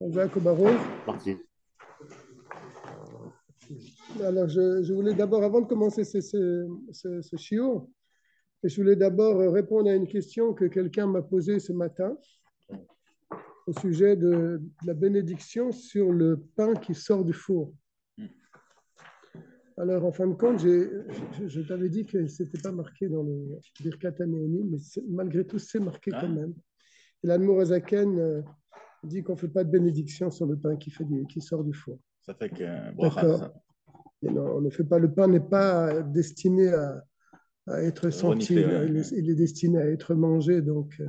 Jacques Barrault. Parti. Alors, je voulais d'abord, avant de commencer ce shiur, je voulais d'abord répondre à une question que quelqu'un m'a posée ce matin au sujet de la bénédiction sur le pain qui sort du four. Alors, en fin de compte, je t'avais dit que ce n'était pas marqué dans le Birkat HaNe'emim, mais malgré tout, c'est marqué quand même. Et l'Admour Hazaken dit qu'on ne fait pas de bénédiction sur le pain qui sort du four. Ça fait que D'accord. Non, on ne fait pas. Le pain n'est pas destiné à être senti. Il est destiné à être mangé. Donc,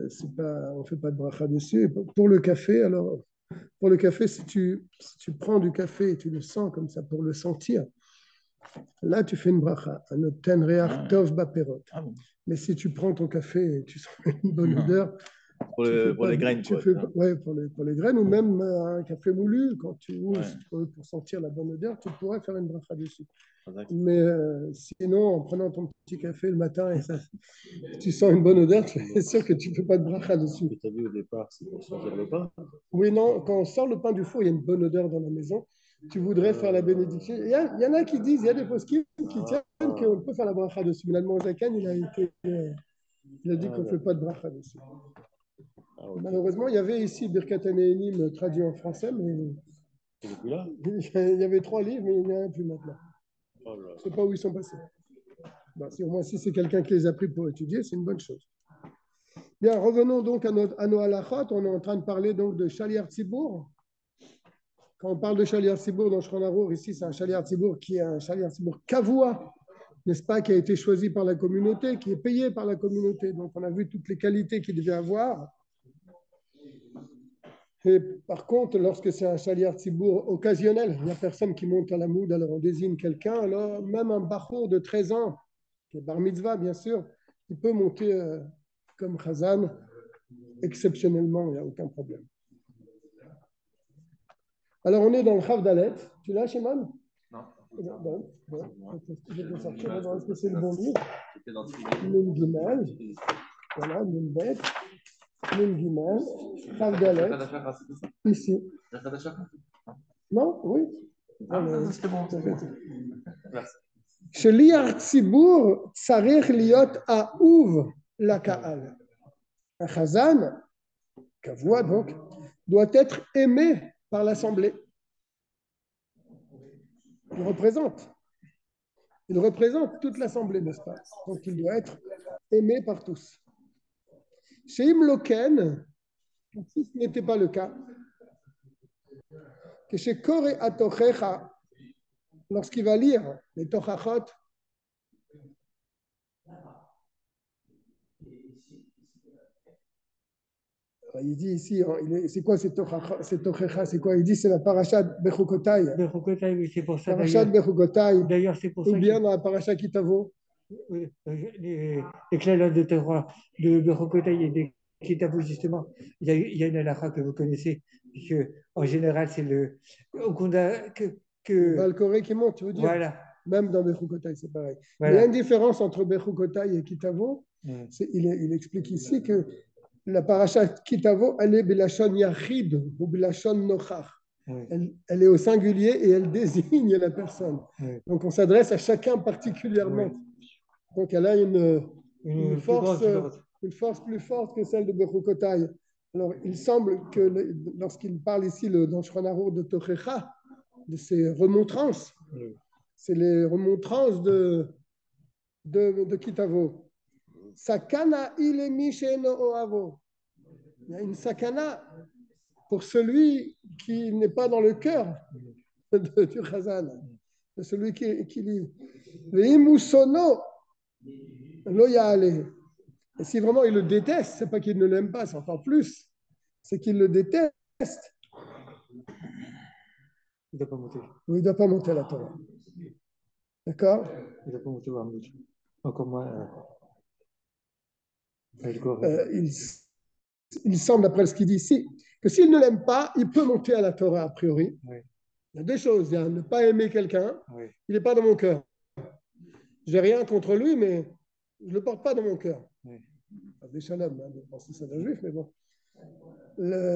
c'est pas, on ne fait pas de bracha dessus. Et pour le café, alors, pour le café, si tu prends du café et tu le sens comme ça pour le sentir, là, tu fais une bracha. Un obten reach tov baperot. Mais si tu prends ton café et tu sens une bonne odeur, pour les graines, ouais, pour les graines, ou même un café moulu, quand tu ouvres pour sentir la bonne odeur, tu pourrais faire une bracha dessus. Mais sinon, en prenant ton petit café le matin et ça, tu sens une bonne odeur, tu es sûr que tu ne fais pas de bracha dessus. Tu as vu au départ, c'est pour sentir le pain. Oui, non, quand on sort le pain du four, il y a une bonne odeur dans la maison. Tu voudrais faire la bénédiction. Il y en a qui disent, il y a des poskim qui tiennent qu'on peut faire la bracha dessus. Mais l'Allemand Zakan, il a dit qu'on ne fait pas de bracha dessus. Malheureusement, il y avait ici Birkat HaNe'emim traduit en français, mais il y avait 3 livres, mais il n'y en a plus maintenant. Je ne sais pas où ils sont passés. Bon, au moins, si c'est quelqu'un qui les a pris pour étudier, c'est une bonne chose. Bien, revenons donc à nos halachot. On est en train de parler donc de Shaliach Tzibour. Quand on parle de Shaliach Tzibour dans Shulchan Arour, ici, c'est un Shaliach Tzibour qui est un Shaliach Tzibour kavua, n'est-ce pas, qui a été choisi par la communauté, qui est payé par la communauté. Donc, on a vu toutes les qualités qu'il devait avoir. Et par contre, lorsque c'est un Shaliach Tzibour occasionnel, il n'y a personne qui monte à la moud, alors on désigne quelqu'un. Alors, même un Bachour de 13 ans, qui est bar mitzvah, bien sûr, il peut monter comme Chazan, exceptionnellement, il n'y a aucun problème. Alors, on est dans le Chav Dalet. Tu l'as, Shimon? Non. Bon. Je vais sortir, on va voir est-ce que c'est le bon livre. Nun Gimel. Voilà, Nun Bet. Nun Gimel. Chav Dalet. Ici. Non? Oui. C'est bon. Merci. Sheliach Tzibour tzarich liot ahuv laka'al. Un chazan, kavua donc, doit être aimé par l'assemblée. Il représente toute l'assemblée, n'est-ce pas? Donc il doit être aimé par tous. Chez Imloken, si ce n'était pas le cas, que chez Kore Atochecha, lorsqu'il va lire les Tochachot, il dit ici, c'est quoi ces Tochecha? C'est quoi? Il dit c'est la parashat Bechukotai. Bechukotai, oui, c'est pour ça. Parashat Bechukotai. D'ailleurs, c'est pour ou ça. Ou bien dans la parashat Kitavo. Oui, les clés de Torah de Bechukotai et des Kitavo, justement, il y a une halakha que vous connaissez, que en général, c'est le. Balkoré qui monte, tu veux dire? Voilà. Même dans Bechukotai, c'est pareil. Voilà. Mais il y a une différence entre Bechukotai et Kitavo. Il explique ici que la parasha Kitavo, elle est Bilashon Yachid ou Bilashon Nochach. Elle est au singulier et elle désigne la personne. Donc on s'adresse à chacun particulièrement. Donc elle a une force plus forte que celle de Bechukotai. Alors il semble que lorsqu'il parle ici dans Shulchan Arour de Tochecha, de ces remontrances, c'est les remontrances de Kitavo. Sakana ilemi she'eno oavo. Il y a une sakana pour celui qui n'est pas dans le cœur du Chazan, de celui qui lit. Ve'imusono lo ya'ale. Et si vraiment il le déteste, c'est pas qu'il ne l'aime pas, c'est encore plus, c'est qu'il le déteste. Il ne doit pas monter. Oui, il ne doit pas monter à la Torah. D'accord? Il ne doit pas monter au Hamoud. Encore moins. Il semble, d'après ce qu'il dit ici, que s'il ne l'aime pas, il peut monter à la Torah a priori. Oui. Il y a deux choses. Il y a ne pas aimer quelqu'un, oui. Il n'est pas dans mon cœur. Je n'ai rien contre lui, mais je ne le porte pas dans mon cœur. Oui. Des shalom, de penser ça d'un juif, mais bon.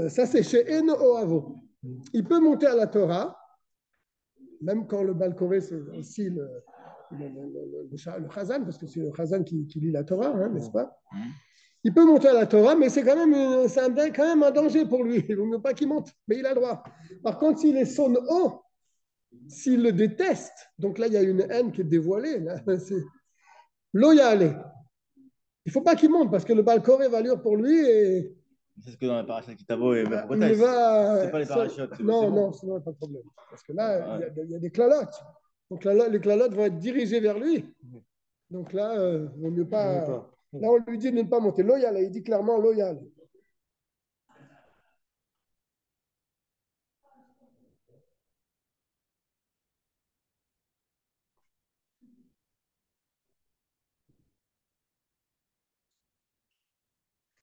Ça, c'est chez Eno Oavo. Il peut monter à la Torah, même quand le Balkoré, c'est aussi le Chazan, parce que c'est le Chazan qui lit la Torah, hein, n'est-ce pas? Il peut monter à la Torah, mais c'est quand même un danger pour lui. Il ne vaut mieux pas qu'il monte, mais il a le droit. Par contre, s'il est son haut, s'il le déteste, donc là, il y a une haine qui est dévoilée. Là, c'est loyal. Il ne faut pas qu'il monte, parce que le Balkoré va lire pour lui et C'est ce que dans la paracha Kitavo et il Berkotay, va. c'est pas les parachutes. Non, bon. non, sinon, il n'y a pas de problème. Parce que là, il y a des clalotes. Donc là, les clalotes vont être dirigées vers lui. Donc là, il vaut mieux pas. Là, on lui dit de ne pas monter. Loyal, il dit clairement loyal.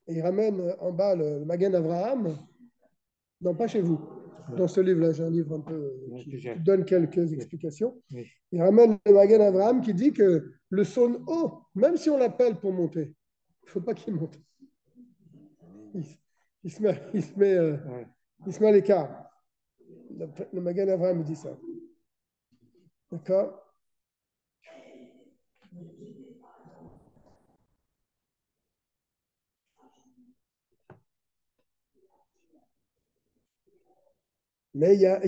Et il ramène en bas le Magen Avraham. Non, pas chez vous. Dans ce livre-là, j'ai un livre un peu qui donne quelques explications. Il ramène le Magen Avraham qui dit que le son haut, même si on l'appelle pour monter, il ne faut pas qu'il monte. Il se met à l'écart. Le Magen Avraham dit ça. D'accord? Mais il y a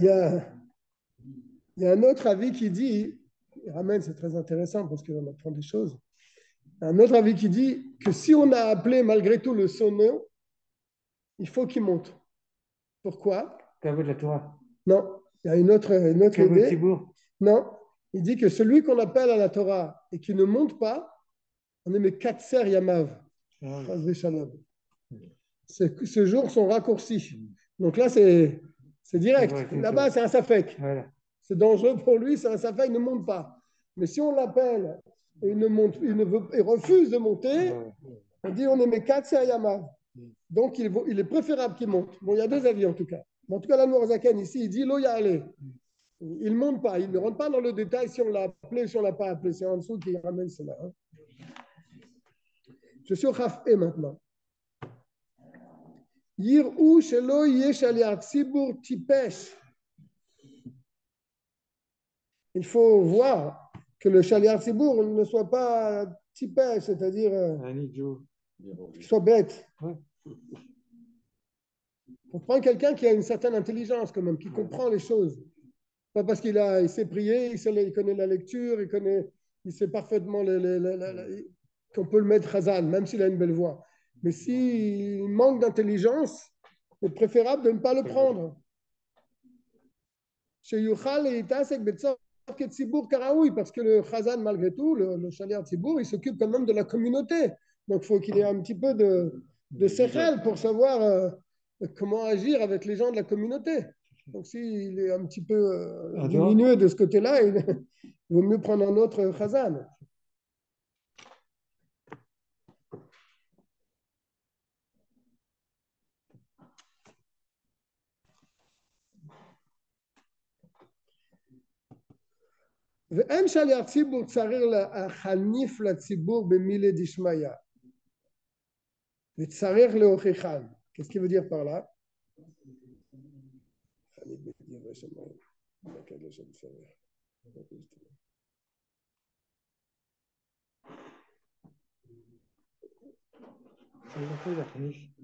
un autre avis qui dit, il ramène, c'est très intéressant parce qu'on apprend des choses. Un autre avis qui dit que si on a appelé malgré tout le sonneau, il faut qu'il monte. Pourquoi? Kavod la Torah. Non, il y a une autre idée. Tibour. Non, il dit que celui qu'on appelle à la Torah et qui ne monte pas, on émet 4 ser yamav. Ces jours sont raccourcis. Donc là, c'est direct. Là-bas, c'est un safek. Voilà. C'est dangereux pour lui, c'est un safek, il ne monte pas. Mais si on l'appelle et il refuse de monter, on dit on émet 4 ser yamav. Donc, il est préférable qu'il monte. Bon, il y a deux avis en tout cas. En tout cas, la Noirzaken ici, il dit l'eau y a allé. Il ne monte pas. Il ne rentre pas dans le détail si on l'a appelé, si on ne l'a pas appelé. C'est en dessous qu'il ramène cela. Hein. Je suis au Chaf E maintenant. Yir'u shelo yesh aliyat tzibur tipesh. Il faut voir que le shaliar tzibur ne soit pas tipesh, c'est-à-dire qu'il soit bête. Ouais. On prend quelqu'un qui a une certaine intelligence quand même, qui comprend les choses. Pas parce qu'il sait prier, il connaît la lecture, il sait parfaitement qu'on peut le mettre Hazan, même s'il a une belle voix. Mais s'il manque d'intelligence, c'est préférable de ne pas le prendre. Chez Yuchal et Itasek Betzor Tsibour Karaoui, parce que le Hazan, malgré tout, le Shaliar Tsibour, il s'occupe quand même de la communauté. Donc il faut qu'il ait un petit peu de sechel pour savoir comment agir avec les gens de la communauté. Donc s'il est un petit peu diminué de ce côté-là, il vaut mieux prendre un autre Khazan. ואין שליח ציבור צריך להניף לציבור במילי דשמיא וצריך להוכיחן. Qu'est-ce qu'il veut dire par là?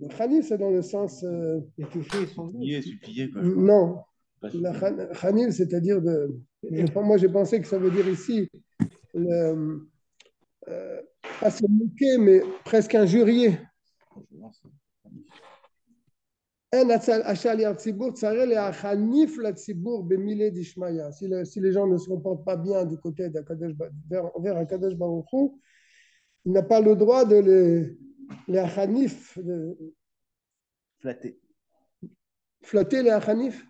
Le khanif, c'est dans le sens supplier, quoi. Non, la khanif, c'est-à-dire moi j'ai pensé que ça veut dire ici pas se moquer, mais presque injurier. Si les gens ne se comportent pas bien du côté envers Akadosh Baruch Hu, il n'a pas le droit de les achanif, flatter les achanif.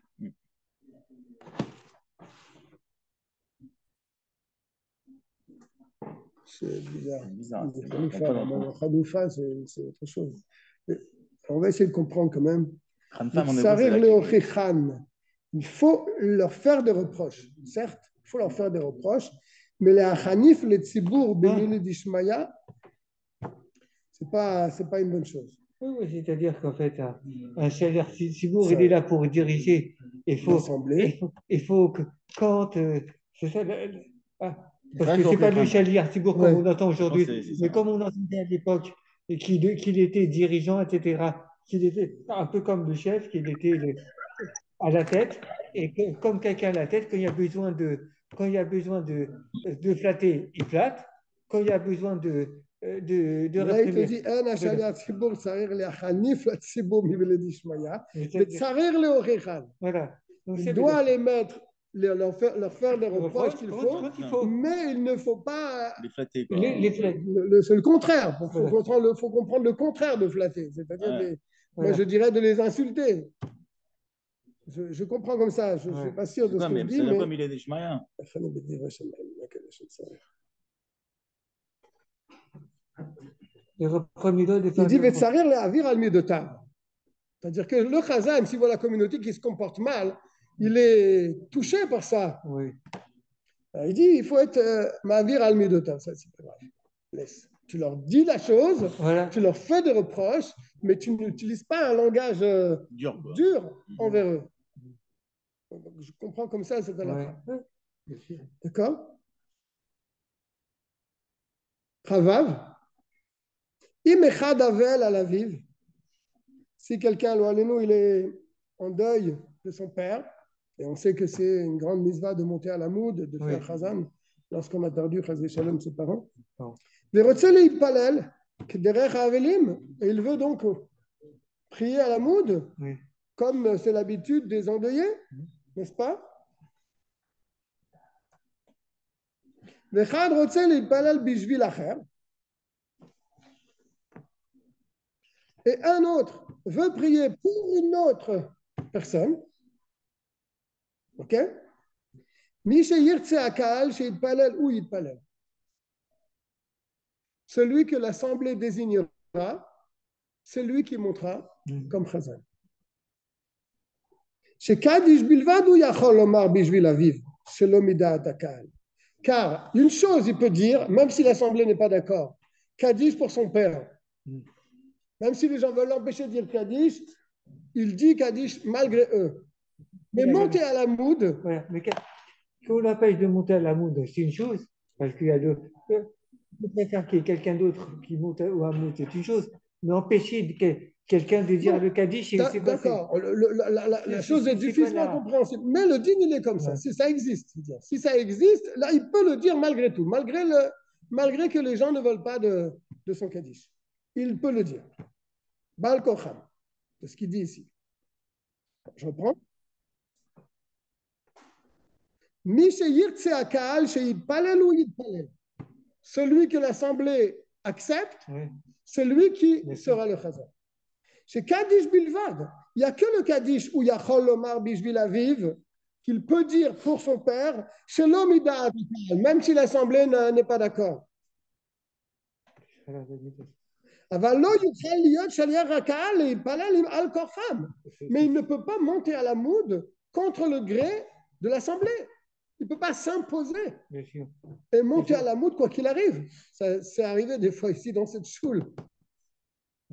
C'est bizarre. Khanoufa, c'est autre chose. On va essayer de comprendre quand même. Il faut leur faire des reproches. Certes, il faut leur faire des reproches, mais les achanif, les tzibour, bénili d'ishmaya, c'est pas une bonne chose. Oui, c'est-à-dire qu'en fait, un Shaliach Tzibour, il est là pour diriger. L'Assemblée. Il faut que quand. C'est ça, ah, parce Rien que c'est qu'on pas le comprenne. Shaliach Tzibour comme Ouais. on entend Je pense que aujourd'hui, c'est mais ça. comme on entendait à l'époque, et qu'il était dirigeant, etc., qu'il était un peu comme le chef, à la tête, et que, comme quelqu'un à la tête, quand il y a besoin de flatter, il flatte. Quand il y a besoin de Mais là, il te réprimer, dit, un השליח ציבור צריך להחניף לציבור מבלי דשמיא, c'est-à-dire, וצריך להוכיחם. voilà. Donc, Il c'est doit les mettre, leur faire les le reproches reproche qu'il faut, quand il faut. mais il ne faut pas. Les flatter, quoi. Les flatter. C'est le contraire. Il Voilà. faut comprendre le contraire de flatter. C'est-à-dire, Ouais. moi, Voilà. je dirais de les insulter. Je comprends comme ça. Je ne suis Ouais. pas sûr de ce que je dis, Ça n'a mais. pas mis les Ishmaïens. Les reproches de Il faire dit, des reproches. Vetsarir le avir al midotav. C'est-à-dire que le Khazan, s'il voit la communauté qui se comporte mal, il est touché par ça. Oui. Alors, il dit, il faut être ma'avir al midotav. Ça, c'est pas grave. Laisse. Tu leur dis la chose, Voilà. tu leur fais des reproches, mais tu n'utilises pas un langage dur envers eux. Donc, je comprends comme ça cette halakha. Ouais. D'accord? Chavav. Imechad avel à la vive. Si quelqu'un, nous, il est en deuil de son père, et on sait que c'est une grande misva de monter à la moud, de faire chazan, lorsqu'on a perdu Chazé Shalom ses parents. Et il veut donc prier à la moud, comme c'est l'habitude des endeuillés, n'est-ce pas? Et un autre veut prier pour une autre personne. Ok? Celui que l'assemblée désignera, c'est lui qui montera comme chazan. Chez Kadish Bilvad ou Yachol Omar Bishvil Aviv, c'est l'omida Atakal. Car une chose, il peut dire, même si l'assemblée n'est pas d'accord, Kadish pour son père. Même si les gens veulent l'empêcher de dire Kadish, il dit Kadish malgré eux. Mais monter à la moud. Voilà. Mais qu'on l'empêche de monter à la moud, c'est une chose, parce qu'il y a d'autres. Je préfère qu'il y ait quelqu'un d'autre qui monte à moud, c'est une chose. Mais empêcher quelqu'un de dire le Kaddish, c'est quoi? D'accord, la chose est difficilement compréhensible. Mais le din, il est comme ça. Si ça existe, si ça existe, là, il peut le dire malgré tout, malgré que les gens ne veulent pas de son Kaddish. Il peut le dire. Bal Kocham, c'est ce qu'il dit ici. Je reprends. Celui que l'assemblée accepte, c'est lui qui sera le chazan. Chez Kaddish Bilvad, il n'y a que le Kaddish où Yachol Omar Bishvil Aviv qu'il peut dire pour son père, chez l'Omida, même si l'assemblée n'est pas d'accord. Mais il ne peut pas monter à la moud contre le gré de l'assemblée. Il ne peut pas s'imposer et monter à la moud quoi qu'il arrive. C'est arrivé des fois ici dans cette choule.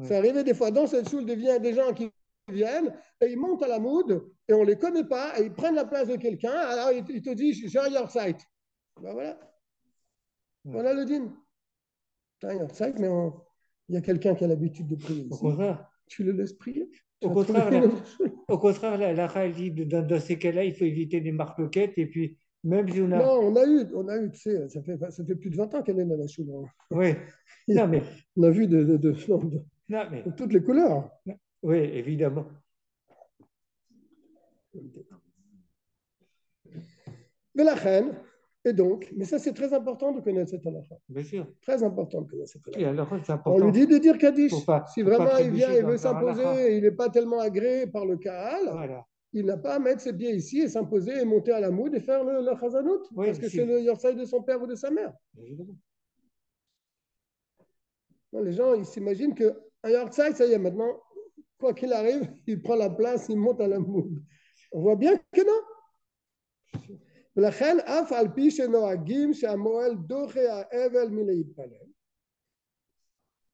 C'est arrivé des fois dans cette choule, il y a des gens qui viennent et ils montent à la moud et on ne les connaît pas et ils prennent la place de quelqu'un. Alors il te dit, j'ai un yard-site. Ben voilà. Voilà le din. Tu as un yard-site, mais il y a quelqu'un qui a l'habitude de prier ici. Au contraire. Tu le laisses prier. Au contraire, la Racha dit dans ces cas-là, il faut éviter les marloquettes et puis même si on a. Non, on a eu, tu sais, ça fait plus de 20 ans qu'elle est dans la choule. Oui. Non, mais. On a vu de toutes les couleurs. Oui, évidemment. Mais la reine, et donc, mais ça c'est très important de connaître cette halakha. Bien sûr. Très important de connaître cette halakha. Oui, alors, c'est important. On lui dit de dire Kaddish. Si vraiment il vient et veut s'imposer et il n'est pas tellement agréé par le Kahal, il n'a pas à mettre ses pieds ici et s'imposer et monter à la moud et faire le chazanout. Parce que c'est le yorsaï de son père ou de sa mère. Non, les gens, ils s'imaginent qu'un yorsaï, ça y est, maintenant, quoi qu'il arrive, il prend la place, il monte à la moud. On voit bien que non. ולכן אף על פי שנוהגים שהמועל דוחה האבל מלהתפלל.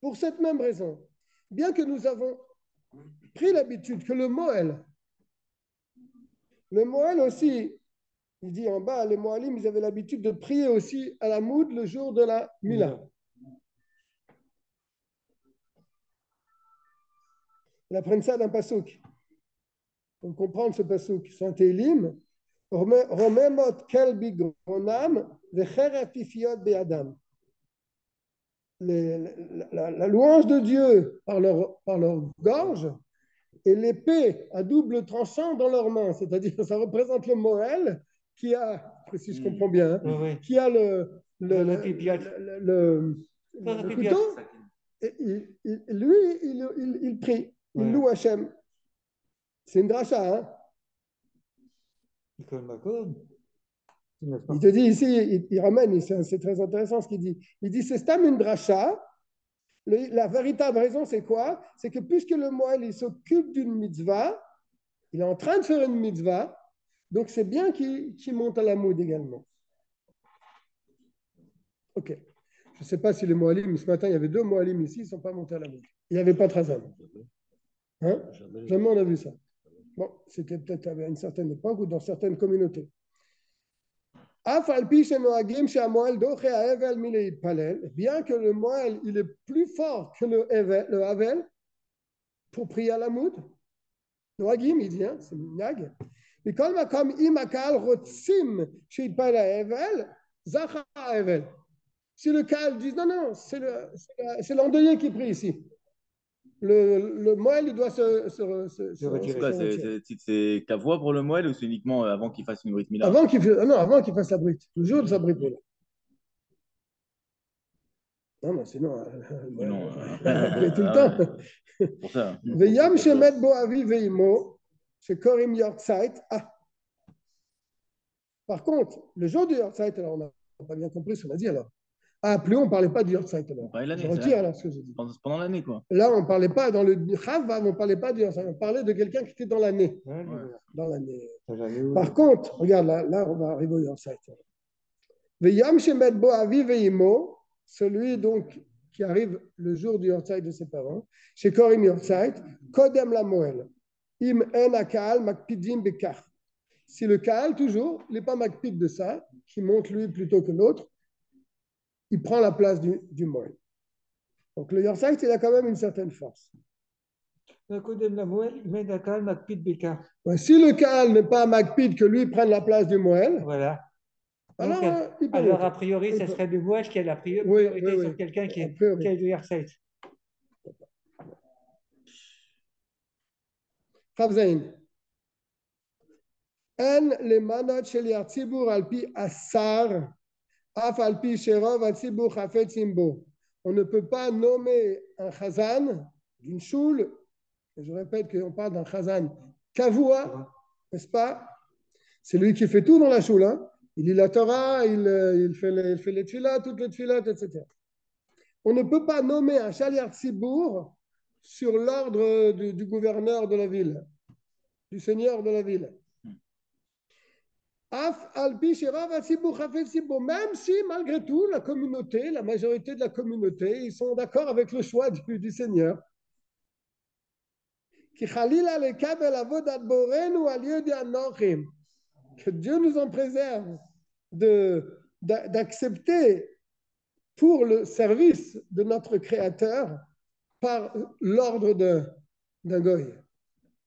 Pour cette même raison, bien que nous avons pris l'habitude que le Moël aussi, il dit en bas, les Moalim, ils avaient l'habitude de prier aussi à la Moud le jour de la Mila. Ils apprennent ça d'un pasouk. Pour comprendre ce pasouk, c'est un Télim. Romemot kel bigronam vecherafifiot be'adam. La louange de Dieu par leur gorge et l'épée à double tranchant dans leurs mains. C'est-à-dire, ça représente le Moël qui a, si je comprends bien, qui a le couteau. Et lui, il prie, il loue Hachem. C'est une dracha, hein? Il te dit ici, il ramène, c'est très intéressant ce qu'il dit. Il dit, c'est Stam une dracha. La véritable raison, c'est quoi? C'est que puisque le Moël, il s'occupe d'une mitzvah, il est en train de faire une mitzvah, donc c'est bien qu'il monte à la moud également. Ok. Je ne sais pas si les Moalim, ce matin, il y avait 2 Moalim ici, ils ne sont pas montés à la moud. Il n'y avait pas de Razan. Hein? Jamais on a vu ça. Bon, c'était peut-être à une certaine époque ou dans certaines communautés. Bien que le Moël, il est plus fort que le Havel pour prier à la moud. Le Hagim, il dit, hein, c'est une nag. Mais comme Imakal Rotsim chez Havel, Zacha Havel. Si le Kal dit non, c'est l'endeuillé qui prie ici. Le Moël, il doit se retirer. C'est Kavua pour le Moël ou c'est uniquement avant qu'il fasse une Brit Mila? Avant qu'il fasse la brite. Le jour de sa brite Mila. Non, sinon, après tout le temps. Pour ça. Veyam shemet bo avi veimo, shekorim yortzeit. Par contre, le jour du yortzeit, alors on n'a pas bien compris ce qu'on a dit alors. Plus haut, on ne parlait pas du yortzeit alors. Je retire alors ce que j'ai dit. Pendant l'année, quoi. Là, on ne parlait pas dans le Chavav, on ne parlait pas du yortzeit, on parlait de quelqu'un qui était dans l'année. Dans l'année. Par contre, regarde, là, on va arriver au yortzeit. Veyam shemet bo avi veimo, celui donc qui arrive le jour du yortzeit de ses parents, chez Korim yortzeit, kodem la moel, im en akal makpidim bekach. Si le Kaal, toujours, il n'est pas makpid de ça, qui monte lui plutôt que l'autre, il prend la place du Moël. Donc le yortzeit, il a quand même une certaine force. Si le Kaal n'est pas makpid que lui prenne la place du Moël, voilà. Alors, a priori, ce serait du Moël qui a la priorité sur quelqu'un qui a du yortzeit. Chavzain. En le manot shel yatzibur alpi asar, af alpi sherov atzibur chafet simbo. On ne peut pas nommer un chazan d'une choule, et je répète qu'on parle d'un chazan kavua, n'est-ce pas? C'est lui qui fait tout dans la choule, hein? Il lit la Torah, il fait les tfilat, toutes les tfilat, etc. On ne peut pas nommer un shaliach tzibour sur l'ordre du gouverneur de la ville, du seigneur de la ville. Même si, malgré tout, la communauté, la majorité de la communauté, ils sont d'accord avec le choix du Seigneur. Que Dieu nous en préserve d'accepter pour le service de notre Créateur par l'ordre d'un goy.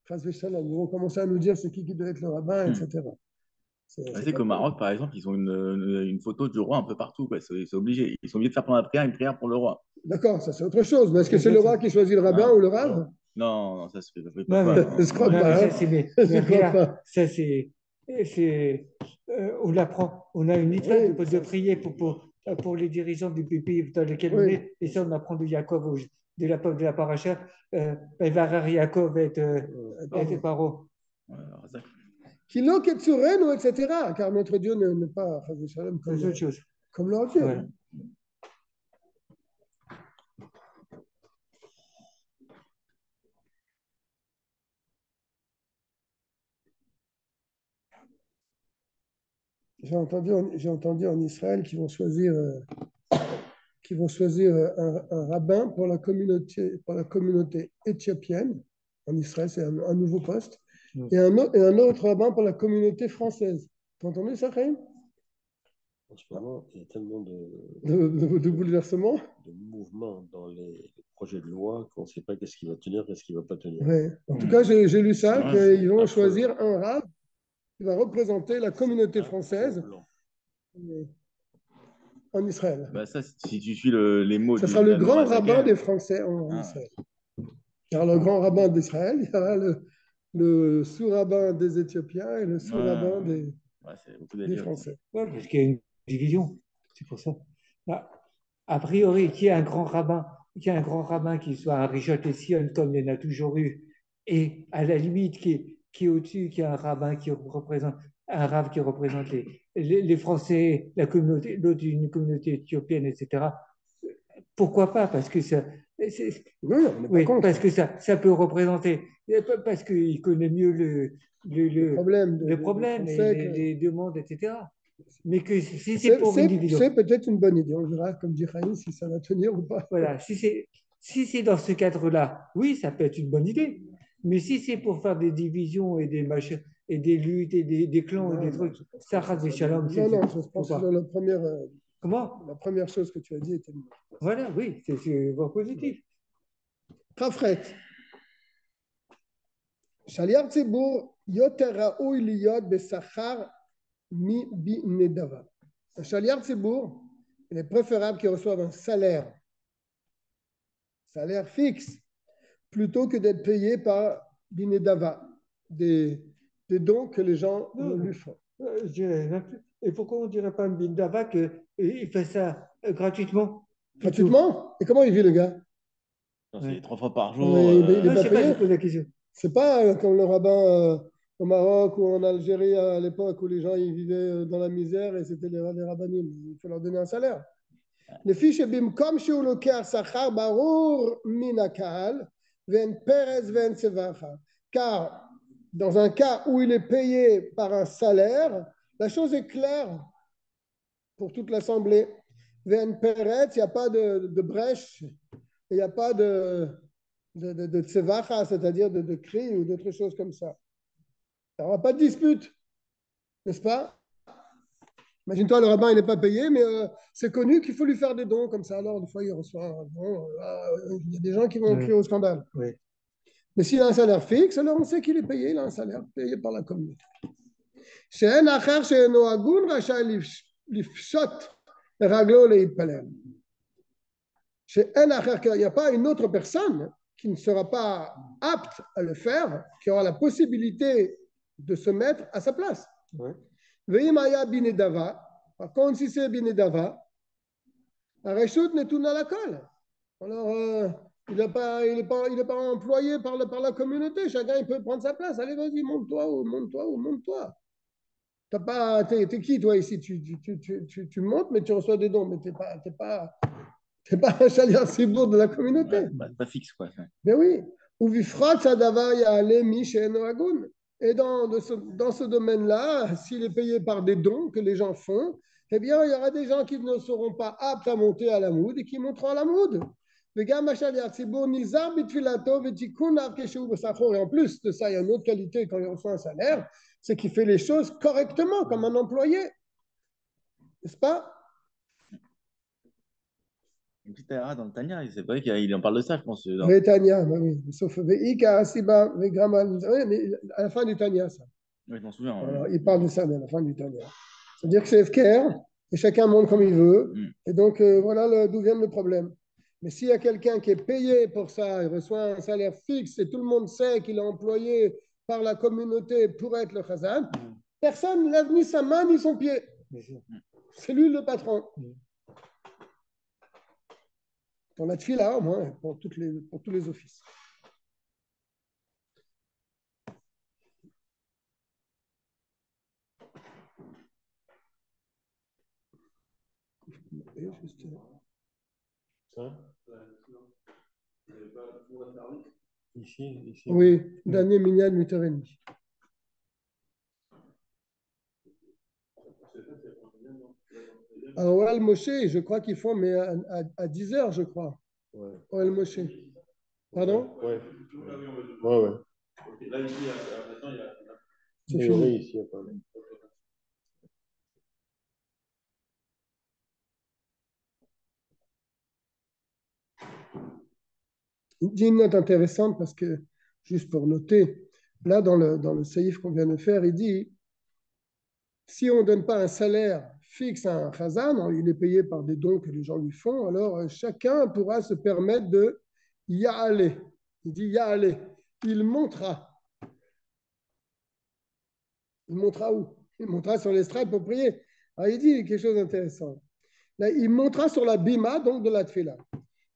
Ils vont commencer à nous dire c'est qui doit être le rabbin, etc. C'est qu'au Maroc, par exemple, ils ont une photo du roi un peu partout. C'est obligé. Ils sont obligés de faire pendant la prière une prière pour le roi. D'accord, ça c'est autre chose. Mais est-ce que c'est le roi qui choisit le rabbin ou le rave? Non, ça se fait pas. Je crois pas. Ça, c'est on apprend. On a une mitzvah de prier pour les dirigeants du pays dans lequel on est. Et ça, on apprend de Yaakov, de la paracha. Varar Yaakov et Paro. Kilo Ketsurenu, etc. Car notre Dieu n'est pas comme leur Dieu. Ouais. J'ai entendu en Israël qu'ils vont choisir qui vont choisir un rabbin pour la communauté éthiopienne en Israël, c'est un nouveau poste, et un autre rabbin pour la communauté française. Tu as entendu ça, Chaim? En ce moment, il y a tellement de bouleversements. de mouvements dans les projets de loi qu'on ne sait pas qu'est-ce qui va tenir, qu'est-ce qui ne va pas tenir. Ouais. En tout cas, j'ai lu ça, qu'ils vont choisir un rabbin qui va représenter la communauté française en Israël. Bah ça, si tu suis les mots Ça du sera le l'Admorazaken, grand rabbin des Français en Israël. Il y aura le grand rabbin d'Israël, il y aura le sous-rabbin des Éthiopiens et le sous-rabbin des Français. Ouais, parce qu'il y a une division, c'est pour ça. Bah, a priori, qu'il y ait un grand rabbin, qui soit un Richard Sion comme il y en a toujours eu, et à la limite qui est au-dessus, qui est un rabbin qui représente un rave qui représente les Français, la communauté, l'autre une communauté éthiopienne, etc. Pourquoi pas? Parce que ça, oui, parce que ça peut représenter, parce qu'il connaît mieux le problème et les demandes, etc. Mais que si c'est pour une division. C'est peut-être une bonne idée. On verra, comme dit Raïm, si ça va tenir ou pas. Voilà, si c'est dans ce cadre-là, oui, ça peut être une bonne idée. Mais si c'est pour faire des divisions et des machins, et des luttes et des clans et des trucs, ça rase des shalom. Non, je pense que la première. Comment? La première chose que tu as dit était une... Voilà, oui, c'est positif. Rafret. Shaliach Tzibur yoter raoui liyot besachar mi bi nedava. Un Shaliach Tzibur, il est préférable qu'il reçoive un salaire fixe, plutôt que d'être payé par binedava, des dons que les gens lui font. Je dirais, et pourquoi on ne dirait pas un bindava qu'il fait ça gratuitement? Gratuitement? Et comment il vit le gars? C'est 3 fois par jour. Il n'est pas payé. Je pose la question. C'est pas comme le rabbin au Maroc ou en Algérie à l'époque où les gens ils vivaient dans la misère et c'était les rabbinim. Il faut leur donner un salaire. Les fiches bimkom chez Oloker Sachar Barour Minakal Ven Perez Ven Sevacha. Car dans un cas où il est payé par un salaire, la chose est claire pour toute l'assemblée. Ven Perez, il n'y a pas de brèche, il n'y a pas de tsevacha, c'est-à-dire de cris ou d'autres choses comme ça. Il n'y aura pas de dispute, n'est-ce pas? Imagine-toi, le rabbin, il n'est pas payé, mais c'est connu qu'il faut lui faire des dons comme ça. Alors, des fois, il reçoit un don. Il y a des gens qui vont crier au scandale. Oui. Mais s'il a un salaire fixe, alors on sait qu'il est payé. Il a un salaire payé par la communauté. Il n'y a pas une autre personne qui ne sera pas apte à le faire, qui aura la possibilité de se mettre à sa place. Ouais. Par contre, si c'est binedava, Areshut netuna la colle. Alors, il n'est pas employé par la communauté. Chacun il peut prendre sa place. Allez, vas-y, monte-toi. T'es qui, toi, ici? Tu montes, mais tu reçois des dons, mais t'es pas un chalier cibourg de la communauté. Pas fixe, quoi. Mais oui. Ou vifrat sadava ya'ale mi she'eno agun. Et dans ce domaine-là, s'il est payé par des dons que les gens font, eh bien, il y aura des gens qui ne seront pas aptes à monter à la moud et qui monteront à la moud. Et en plus de ça, il y a une autre qualité quand il reçoit un salaire, c'est qu'il fait les choses correctement, comme un employé. N'est-ce pas? Une petite erreur dans le Tania, c'est vrai qu'il en parle de ça, je pense. Oui, Tania, oui. Sauf Veika, Asiba, Vegramal. Oui, mais à la fin du Tania, ça. Oui, je m'en souviens. Alors, il parle de ça, mais à la fin du Tania. C'est-à-dire que c'est FKR, et chacun monte comme il veut. Et donc, voilà d'où vient le problème. Mais s'il y a quelqu'un qui est payé pour ça, il reçoit un salaire fixe et tout le monde sait qu'il est employé par la communauté pour être le Khazan, personne ne lève ni sa main ni son pied. C'est lui le patron. Pour la tfila, au moins, pour tous les offices. Ici. Oui, dernier minyan, 8h30. À Oel Moshe, je crois qu'ils font, mais à 10 heures, je crois. Ouais. Oel Moshe. Pardon? Ouais. Ouais, ouais. C'est Mais fini. oui, ici, il y a pas. Il dit une note intéressante parce que, juste pour noter, là, dans le saïf qu'on vient de faire, il dit si on ne donne pas un salaire fixe à un chazan, il est payé par des dons que les gens lui font, alors chacun pourra se permettre de y aller. Il dit y aller. Il montera. Il montera où? Il montera sur l'estrade pour prier. Alors, il dit quelque chose d'intéressant. Là, il montera sur la bima, donc de la tfila.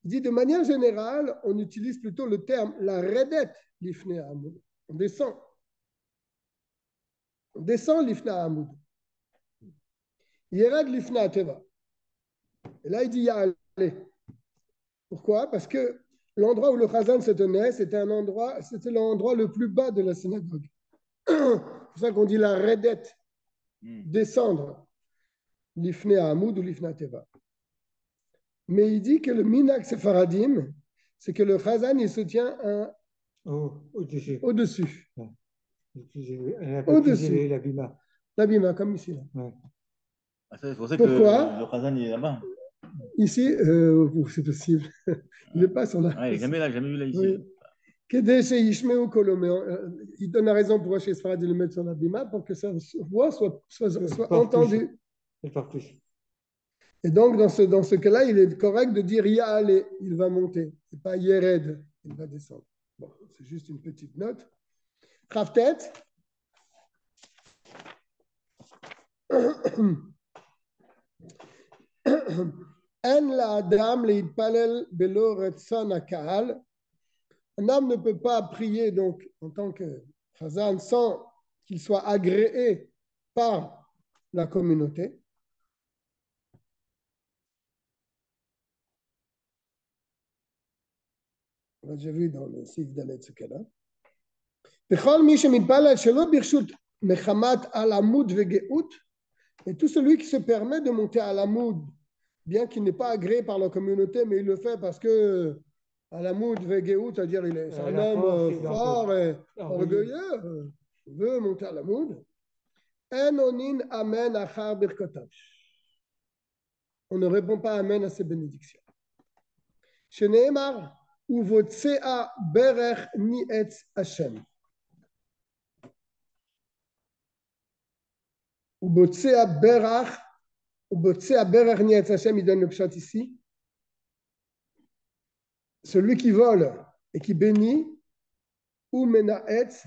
Il dit de manière générale, on utilise plutôt le terme la redette l'ifne hamoud. On descend. On descend l'ifne hamoud. Yered l'ifne teva. Et là, il dit ya allez. Pourquoi? Parce que l'endroit où le chazan se tenait, c'était l'endroit le plus bas de la synagogue. C'est pour ça qu'on dit la redette, descendre l'ifne hamoud ou l'ifne teva. Mais il dit que le minak sefaradim, c'est que le chazan, il se tient Au-dessus. au-dessus. Ouais. Elle a Au-dessus. baptisé la bima. La bima, comme ici. Là. Ouais. C'est pour ça Pourquoi? que le Khazan il est là-bas. Ici, c'est possible. Il n'est pas sur la. Ouais, jamais vu là ici. Oui. Il donne la raison pourquoi chez Sfarad, il le met sur la bima, pour que sa voix soit entendue. Et donc, dans ce cas-là, il est correct de dire Ya'ale, il va monter. Et pas Yered, il va descendre. Bon, c'est juste une petite note. Kraftet. En la adam leitpalel belo retzon hakahal. Un homme ne peut pas prier donc en tant que chazan sans qu'il soit agréé par la communauté. On a déjà vu dans le Sif Dalet ce cas-là. Et tout celui qui se permet de monter à l'amoud, bien qu'il n'est pas agréé par la communauté, mais il le fait parce que à l'amoud vegeout, c'est-à-dire c'est un homme fort et orgueilleux, il veut monter à l'amoud. On ne répond pas amen à ces bénédictions. Sheneemar uvotsea berech nietz Hashem. Uvotsea berach nietz Hashem, il donne le pshat ici. Celui qui vole et qui bénit, ou menaetz,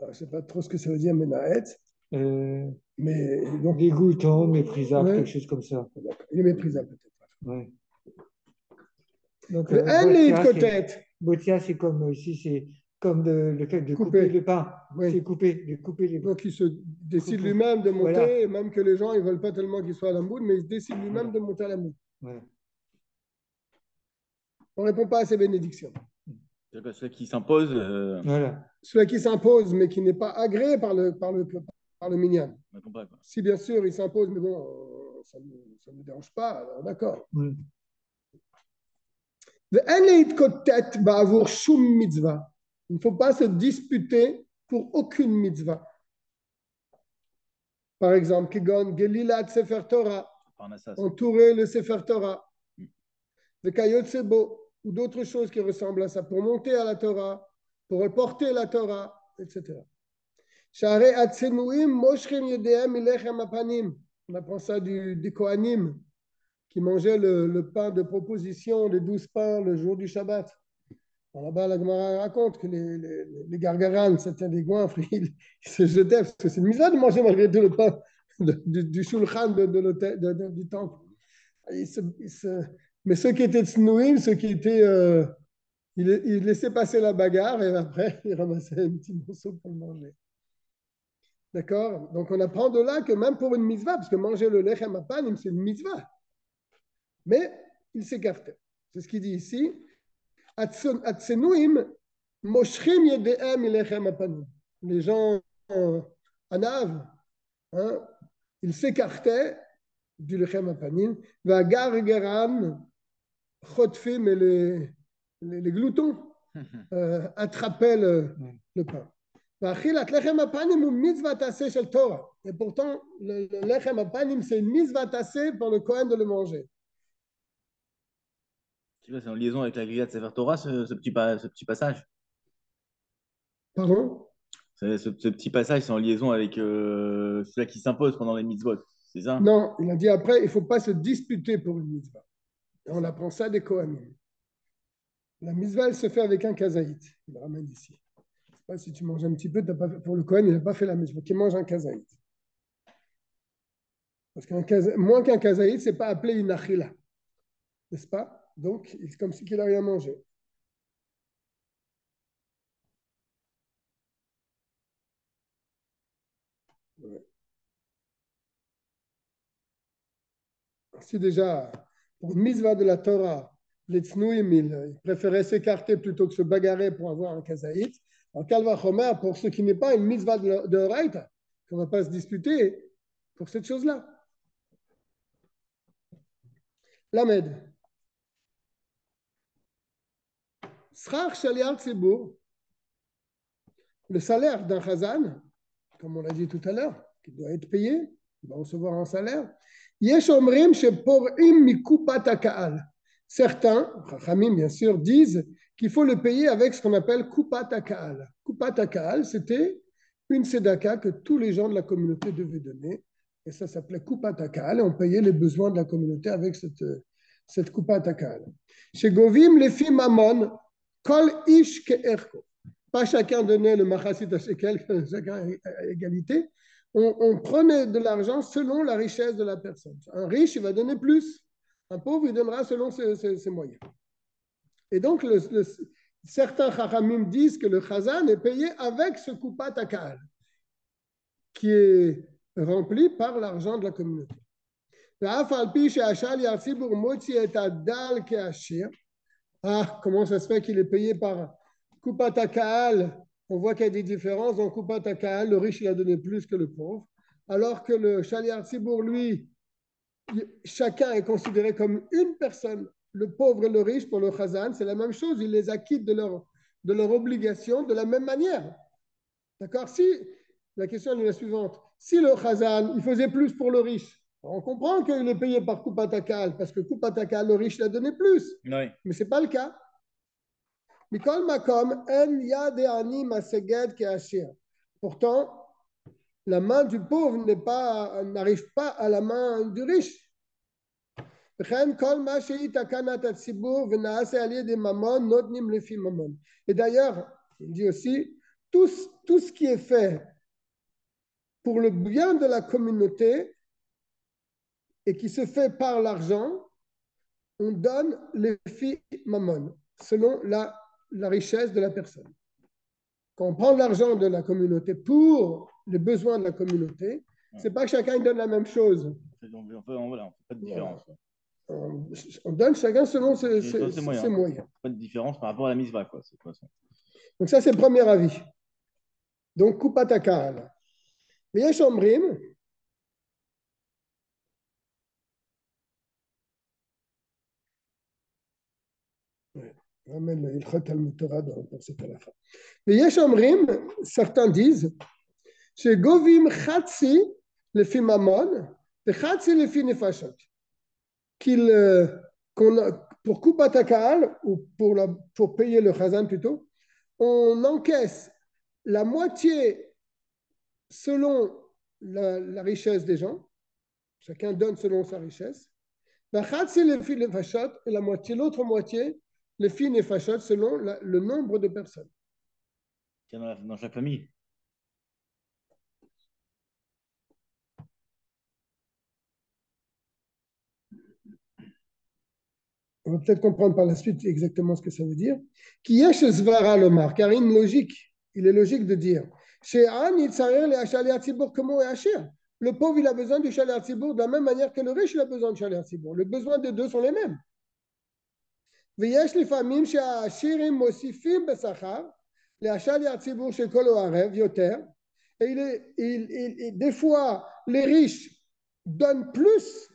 je ne sais pas trop ce que ça veut dire menaetz, mais donc, dégoûtant, méprisable, quelque chose comme ça. Il est méprisable peut-être. Ouais. Donc, Botia, c'est comme ici, c'est comme le fait de couper le pain. Oui. C'est de couper les. Donc, il se décide lui-même de monter, voilà. Et même que les gens ils ne veulent pas tellement qu'il soit à la moule, mais il se décide lui-même de monter à la moule. Voilà. On ne répond pas à ces bénédictions. Celui qui s'impose. Voilà. Celui qui s'impose, mais qui n'est pas agréé par le minyan. Si bien sûr il s'impose, mais bon, ça ne me dérange pas, alors d'accord. Il ne faut pas se disputer pour aucune mitzvah. Par exemple, Kigon, Gelilat Sefer Torah, entourer le Sefer Torah, le Kayot Sebo, ou d'autres choses qui ressemblent à ça, pour monter à la Torah, pour reporter la Torah, etc. On apprend ça des Kohanim, qui mangeaient le pain de proposition, les 12 pains le jour du Shabbat. Alors là-bas, la Gemara raconte que les gargaranes, c'était des goinfres, ils se jetaient, parce que c'est une misère de manger malgré tout le pain du shulchan du temple. Mais ceux qui étaient tsnouim, ceux qui étaient... ils laissaient passer la bagarre et après, ils ramassaient un petit morceau pour le manger. D'accord? Donc, on apprend de là que même pour une mitzvah, parce que manger le lechem apanim, c'est une mitzvah. Mais il s'écartait. C'est ce qu'il dit ici. Les gens en Anav, ils s'écartaient du lechem apanim, va gargaran, chotfim et les gloutons attrapaient le pain. Et pourtant, le lechem apanim, c'est une mitzvah tassée pour le Kohen de le manger. Tu vois, c'est en liaison avec la grille de Sefer Torah, ce petit passage. Pardon? Ce petit passage, c'est en liaison avec celui qui s'impose pendant les mitzvot, c'est ça? Non, il a dit après, il ne faut pas se disputer pour une mitzvah. Et on apprend ça des Kohanim. La mitzvah, elle se fait avec un kazaït. Il le ramène ici. Je ne sais pas si tu manges un petit peu, pas fait, pour le Kohen, il n'a pas fait la mitzvah. Qui mange un kazaït. Parce moins qu'un kazaït, ce n'est pas appelé une achila. N'est-ce pas? Donc, c'est comme si il n'a rien mangé. Ouais. Si déjà, pour une mitzvah de la Torah, les tznouyim, ils préféraient s'écarter plutôt que se bagarrer pour avoir un kazaït. En Kalva Chomer, pour ce qui n'est pas une mitzvah de Horaïta, qu'on ne va pas se disputer pour cette chose-là. Lamed. Srach Shaliar Tzibour, le salaire d'un chazan, comme on l'a dit tout à l'heure, qui doit être payé, il va recevoir un salaire. Yesh omrim sheporim mikupat haka'al. Certains, Chachamim bien sûr, disent qu'il faut le payer avec ce qu'on appelle kupat haka'al. Kupat haka'al, c'était une tzedaka que tous les gens de la communauté devaient donner. Et ça s'appelait kupat haka'al. Et on payait les besoins de la communauté avec cette kupat haka'al. Chez Govim, les filles mamon, kol ish ke'erko. Pas chacun donnait le machasit à shekel, chacun à égalité. On prenait de l'argent selon la richesse de la personne. Un riche, il va donner plus. Un pauvre, il donnera selon ses moyens. Et donc, certains chachamim disent que le chazan est payé avec ce kupat haka'al, qui est rempli par l'argent de la communauté. Ah, comment ça se fait qu'il est payé par kupat haka'al? On voit qu'il y a des différences. Dans kupat haka'al, le riche, il a donné plus que le pauvre. Alors que le shaliach tzibur, lui, chacun est considéré comme une personne. Le pauvre et le riche, pour le chazan, c'est la même chose. Il les acquitte de leur obligation de la même manière. D'accord? Si, la question est la suivante. Si le chazan, il faisait plus pour le riche, on comprend qu'il est payé par kupat haka'al, parce que kupat haka'al, le riche, l'a donné plus. Oui. Mais ce n'est pas le cas. Mikol makom, en yad ani maseged ke'ashir. Pourtant, la main du pauvre n'arrive pas à la main du riche. Et d'ailleurs, il dit aussi, tout ce qui est fait pour le bien de la communauté et qui se fait par l'argent, on donne les filles mammon, selon la richesse de la personne. Quand on prend l'argent de la communauté pour les besoins de la communauté, c'est pas que chacun donne la même chose. Voilà, on fait pas de différence. On donne chacun selon ses moyens. Pas de différence par rapport à la mitzvah, quoi. Donc ça, c'est le premier avis. Donc, kupat haka'al. Yesh omrim, ramène le Ilchot Talmud Torah pour cette halakha. Yesh omrim, certains disent, chez Govim Chatsi, le fi mamon, et Chatsi le fi nefashot. Pour kupat haka'al, ou pour payer le chazan plutôt, on encaisse la moitié selon la richesse des gens. Chacun donne selon sa richesse. La chatsi le fi nefashot, et l'autre moitié, le fi nefashot, selon le nombre de personnes. Dans chaque famille. On va peut-être comprendre par la suite exactement ce que ça veut dire. Qui est chez Zvara Lomar, car il est logique de dire chez An, il s'arrête les Hachaliat Tzibour, comment est Hachir? Le pauvre, il a besoin du Shaliat Tzibour de la même manière que le riche, il a besoin du Shaliat Tzibour. Les besoins des deux sont les mêmes. ויש לפעמים שהעשירים מוסיפים בשכר להשאליat ציבור של כל הערב יותר, et des fois les riches donnent plus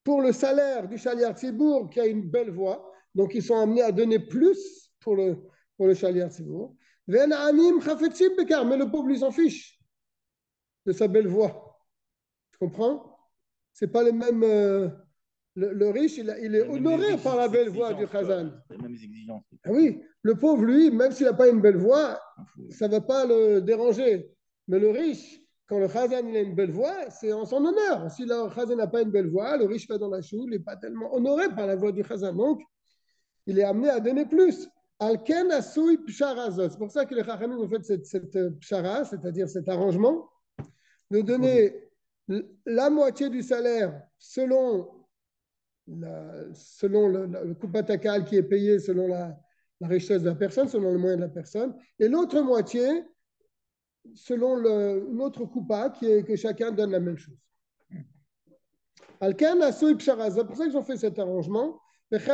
pour le salaire du Shaliach Tzibour qui a une belle voix. Donc, ils sont amenés à donner plus pour le Shaliach Tzibour. Mais le pauvre, lui, s'en fiche de sa belle voix. Tu comprends? C'est pas le même. Le riche, il est honoré par la belle voix du Khazan. Les mêmes exigences. Ah oui, le pauvre, lui, même s'il n'a pas une belle voix, ça ne va pas le déranger. Mais le riche, quand le Khazan il a une belle voix, c'est en son honneur. Si le Khazan n'a pas une belle voix, le riche va dans la choule, il n'est pas tellement honoré par la voix du Khazan. Donc, il est amené à donner plus. Alken asui psharazot. C'est pour ça que les Chachamim ont fait cette pshara, c'est-à-dire cet arrangement, de donner la moitié du salaire selon le Kupatakal qui est payé selon la richesse de la personne, selon le moyen de la personne, et l'autre moitié selon une autre Kupa que chacun donne la même chose. Alkan Asoy Pshara, c'est pour ça qu'ils ont fait cet arrangement. C'est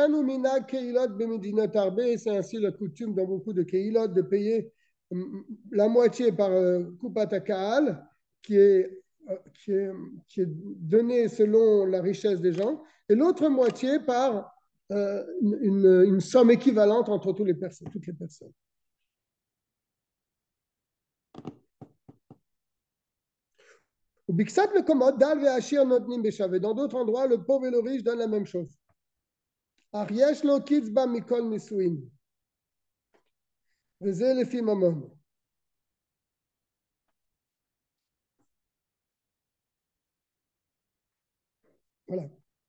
ainsi la coutume dans beaucoup de Keilot de payer la moitié par Kupatakal qui est donné selon la richesse des gens, et l'autre moitié par une somme équivalente entre toutes les personnes. Dans d'autres endroits, le pauvre et le riche donnent la même chose. Ariesh lo kitzba mikol nisuin. Veze lefi mamon.